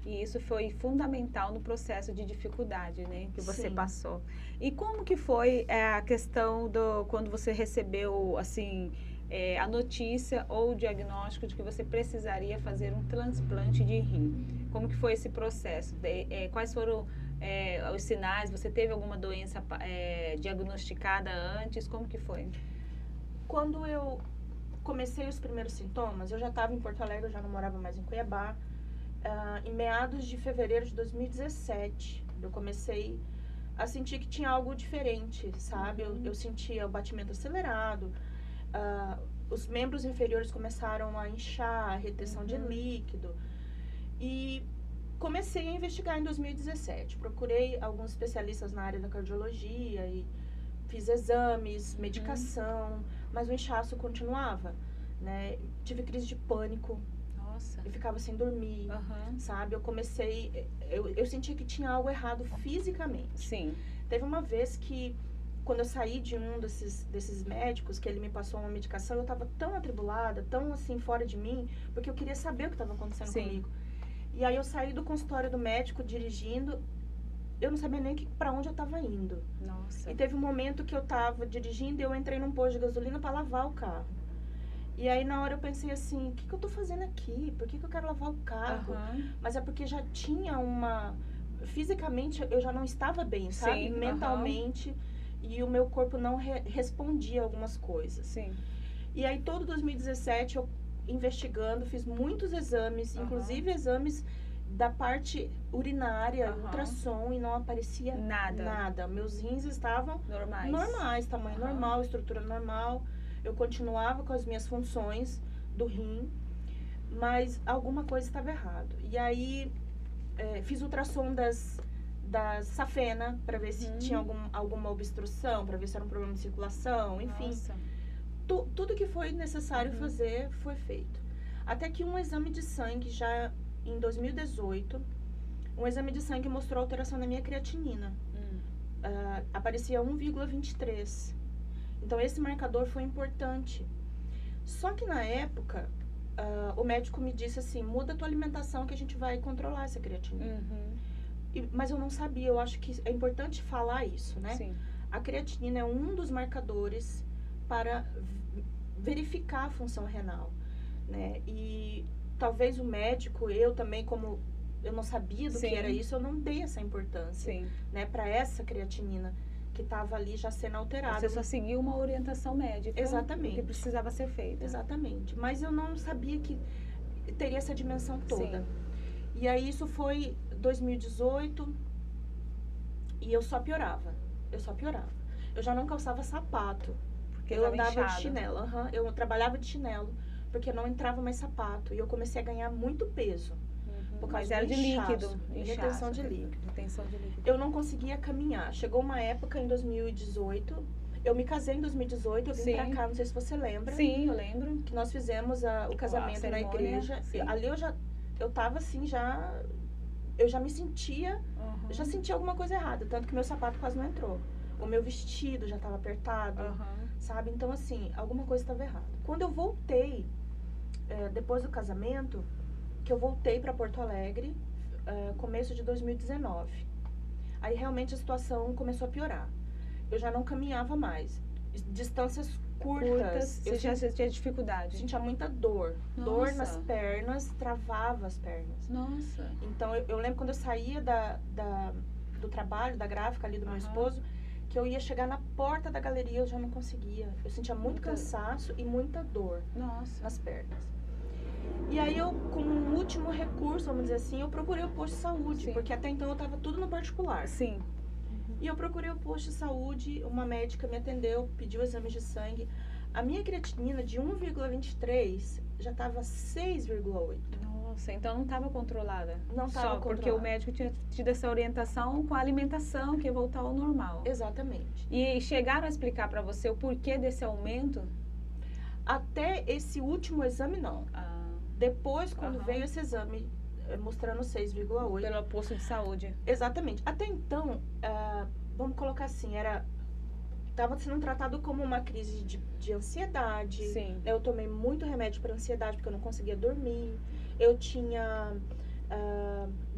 E isso foi fundamental no processo de dificuldade, né, que você Sim. passou. E como que foi a questão do quando você recebeu assim a notícia ou o diagnóstico de que você precisaria fazer um transplante de rim? Como que foi esse processo? Quais foram os sinais? Você teve alguma doença diagnosticada antes? Como que foi? Quando eu comecei os primeiros sintomas, eu já estava em Porto Alegre, eu já não morava mais em Cuiabá. Em meados de fevereiro de 2017, eu comecei a sentir que tinha algo diferente, sabe? Eu sentia o batimento acelerado, os membros inferiores começaram a inchar, a retenção de líquido. E comecei a investigar em 2017. Procurei alguns especialistas na área da cardiologia e fiz exames, medicação, mas o inchaço continuava, né? Tive crise de pânico. Nossa. Eu ficava sem dormir, sabe? Eu sentia que tinha algo errado fisicamente. Sim. Teve uma vez que, quando eu saí de um desses médicos, que ele me passou uma medicação, eu tava tão atribulada, tão assim, fora de mim, porque eu queria saber o que estava acontecendo comigo. E aí eu saí do consultório do médico dirigindo, eu não sabia nem para onde eu tava indo. Nossa. E teve um momento que eu tava dirigindo e eu entrei num posto de gasolina para lavar o carro. E aí na hora eu pensei assim, o que eu tô fazendo aqui? Por que eu quero lavar o carro? Mas é porque já tinha fisicamente eu já não estava bem, sabe? Sim, mentalmente, e o meu corpo não respondia a algumas coisas. Sim. E aí todo 2017 eu investigando, fiz muitos exames, inclusive exames da parte urinária, ultrassom, e não aparecia nada. Meus rins estavam normais, tamanho normal, estrutura normal. Eu continuava com as minhas funções do rim, mas alguma coisa estava errado. E aí fiz ultrassom da safena para ver se tinha alguma obstrução, para ver se era um problema de circulação, enfim. Nossa. Tudo que foi necessário fazer foi feito. Até que um exame de sangue, já em 2018, um exame de sangue mostrou alteração na minha creatinina. Aparecia 1,23. Então, esse marcador foi importante. Só que na época, o médico me disse assim, muda a tua alimentação que a gente vai controlar essa creatinina. Mas eu não sabia, eu acho que é importante falar isso, né? Sim. A creatinina é um dos marcadores para verificar a função renal, né? E talvez o médico, eu também, como eu não sabia do que era isso, eu não dei essa importância, né? Para essa creatinina que estava ali já sendo alterada. Você só seguiu uma orientação médica. Exatamente. Que precisava ser feita. Exatamente. Mas eu não sabia que teria essa dimensão toda. Sim. E aí isso foi 2018 e eu só piorava. Eu já não calçava sapato. Porque eu andava de chinelo. Eu trabalhava de chinelo, porque não entrava mais sapato. E eu comecei a ganhar muito peso. Por causa de líquido. Retenção de líquido. Retenção de líquido. Eu não conseguia caminhar. Chegou uma época em 2018. Eu me casei em 2018, eu vim pra cá, não sei se você lembra. Sim, eu lembro. Que nós fizemos o casamento na igreja. Ali eu tava assim, eu já me sentia, eu já sentia alguma coisa errada. Tanto que meu sapato quase não entrou. O meu vestido já estava apertado, sabe? Então, assim, alguma coisa estava errada. Quando eu voltei, depois do casamento, que eu voltei para Porto Alegre, começo de 2019. Aí, realmente, a situação começou a piorar. Eu já não caminhava mais. Distâncias curtas. Você tinha dificuldade? Sentia muita dor. Nossa. Dor nas pernas, travava as pernas. Nossa. Então, eu lembro quando eu saía do trabalho, da gráfica ali do meu esposo, que eu ia chegar na porta da galeria, eu já não conseguia. Eu sentia muito cansaço e muita dor nas pernas. E aí eu, como um último recurso, vamos dizer assim, eu procurei o posto de saúde, porque até então eu estava tudo no particular. Sim. E eu procurei o posto de saúde, uma médica me atendeu, pediu exames de sangue. A minha creatinina de 1,23 já estava 6,8. Nossa, então não estava controlada. Não estava controlada. Porque o médico tinha tido essa orientação com a alimentação, que ia voltar ao normal. Exatamente. E chegaram a explicar para você o porquê desse aumento? Até esse último exame, não. Depois, quando veio esse exame mostrando 6,8. Pelo posto de saúde. Exatamente. Até então, vamos colocar assim, estava sendo tratado como uma crise de ansiedade. Sim. Eu tomei muito remédio para ansiedade, porque eu não conseguia dormir. Eu tinha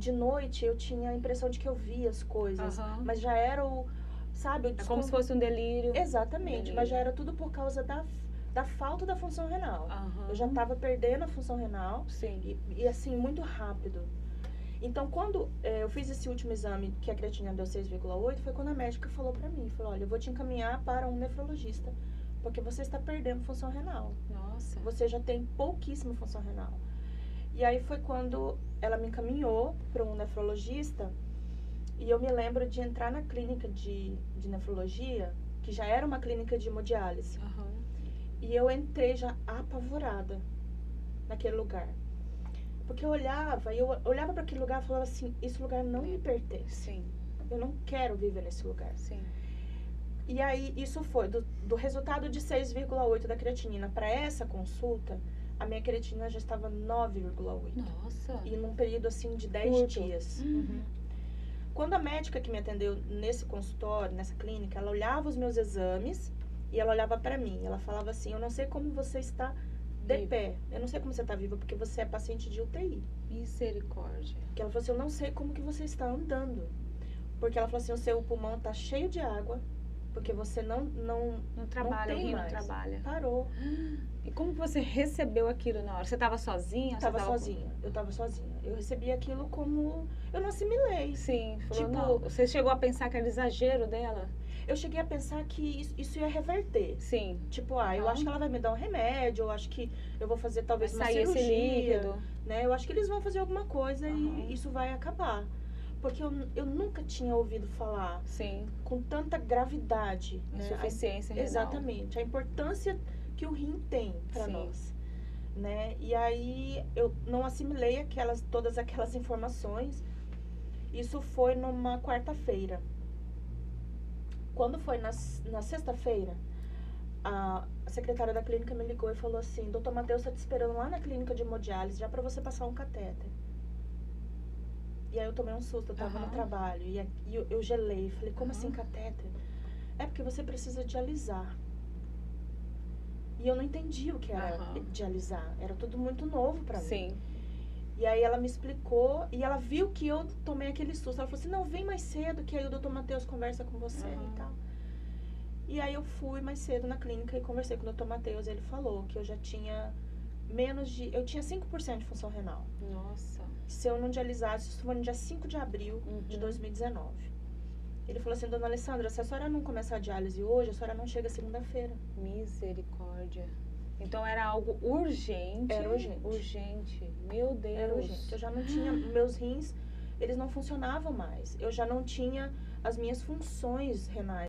de noite eu tinha a impressão de que eu via as coisas, Aham. mas já era o, sabe, o É como se fosse um delírio. Exatamente, mas já Delírio. era tudo por causa da falta da função renal. Aham. Eu já estava perdendo a função renal Sim. e assim, muito rápido. Então, quando eu fiz esse último exame, que a creatinina deu 6,8, foi quando a médica falou pra mim, falou, olha, eu vou te encaminhar para um nefrologista, porque você está perdendo função renal. Nossa. Você já tem pouquíssima função renal. E aí foi quando ela me encaminhou para um nefrologista, e eu me lembro de entrar na clínica de nefrologia, que já era uma clínica de hemodiálise. Aham. E eu entrei já apavorada naquele lugar. Porque eu olhava para aquele lugar e falava assim, esse lugar não me pertence. Sim, Eu não quero viver nesse lugar. sim. E aí, isso foi, do resultado de 6,8 da creatinina para essa consulta, a minha creatinina já estava 9,8. Nossa. E num período, assim, de 10 Curto. dias. Uhum. Quando a médica que me atendeu nesse consultório, nessa clínica, ela olhava os meus exames e ela olhava para mim. Ela falava assim, eu não sei como você está de Viva. pé. Eu não sei como você está viva, porque você é paciente de UTI. Misericórdia. Porque ela falou assim, eu não sei como que você está andando. Porque ela falou assim, o seu pulmão está cheio de água, porque você não Trabalha, tem o rim não mais. trabalha. Parou. E como que você recebeu aquilo na hora? Você estava sozinha? Eu tava sozinha. Eu recebi aquilo como... Eu não assimilei. Sim. Falou, Tipo, não. Você chegou a pensar que era exagero dela? Eu cheguei a pensar que isso ia reverter. Sim. Tipo, eu Não. acho que ela vai me dar um remédio, eu acho que eu vou fazer talvez Vai uma sair cirurgia. esse líquido. Né? Eu acho que eles vão fazer alguma coisa Aham. e isso vai acabar. Porque eu nunca tinha ouvido falar Sim. com tanta gravidade. Né? Insuficiência renal. Exatamente. A importância que o rim tem para Sim. nós. Né? E aí eu não assimilei todas aquelas informações. Isso foi numa quarta-feira. Quando foi na sexta-feira, a secretária da clínica me ligou e falou assim, doutor Matheus está te esperando lá na clínica de hemodiálise já para você passar um catéter. E aí eu tomei um susto, eu tava no trabalho e eu gelei, falei, como assim catéter? É porque você precisa dialisar. E eu não entendi o que era dialisar, era tudo muito novo para mim. Sim. E aí ela me explicou e ela viu que eu tomei aquele susto. Ela falou assim, não, vem mais cedo que aí o doutor Matheus conversa com você e tal. E aí eu fui mais cedo na clínica e conversei com o doutor Matheus. Ele falou que eu já tinha eu tinha 5% de função renal. Nossa. Se eu não dialisasse, isso foi no dia 5 de abril de 2019. Ele falou assim, dona Alessandra, se a senhora não começar a diálise hoje, a senhora não chega segunda-feira. Misericórdia. Então era algo urgente. Era urgente. Urgente. Meu Deus. Era urgente. Eu já não tinha, meus rins, eles não funcionavam mais. Eu já não tinha as minhas funções renais.